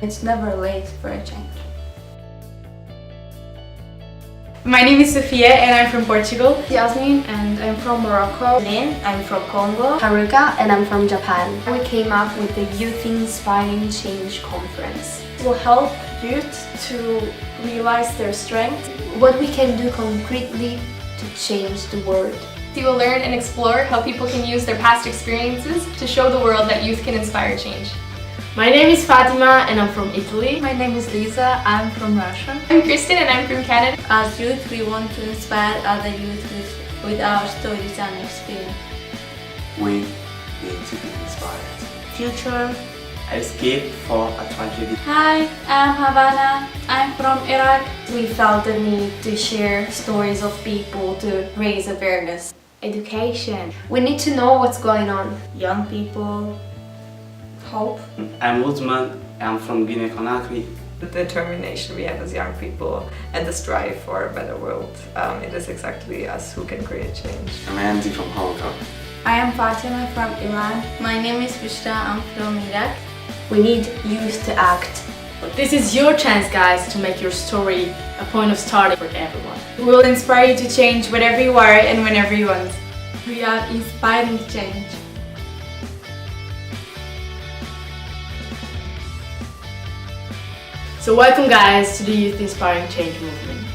It's never late for a change. My name is Sofia and I'm from Portugal. Yasmin and I'm from Morocco. Lynn, I'm from Congo. Haruka and I'm from Japan. We came up with the Youth Inspiring Change Conference. It will help youth to realize their strength, what we can do concretely to change the world. You will learn and explore how people can use their past experiences to show the world that youth can inspire change. My name is Fatima and I'm from Italy. My name is Lisa, I'm from Russia. I'm Kristen and I'm from Canada. As youth, we want to inspire other youth with our stories and experience. We need to be inspired. Future. Escape for a tragedy. Hi, I'm Havana. I'm from Iraq. We felt the need to share stories of people to raise awareness. Education. We need to know what's going on. Young people. Hope. I'm Uzman. I'm from Guinea-Conakry. The determination we have as young people and the strive for a better world. It is exactly us who can create change. I'm Andy from Hong Kong. I am Fatima from Iran. My name is Bushra, I'm from Iraq. We need youth to act. This is your chance, guys, to make your story a point of starting for everyone. We will inspire you to change whatever you are and whenever you want. We are inspiring change. So welcome, guys, to the Youth Inspiring Change movement.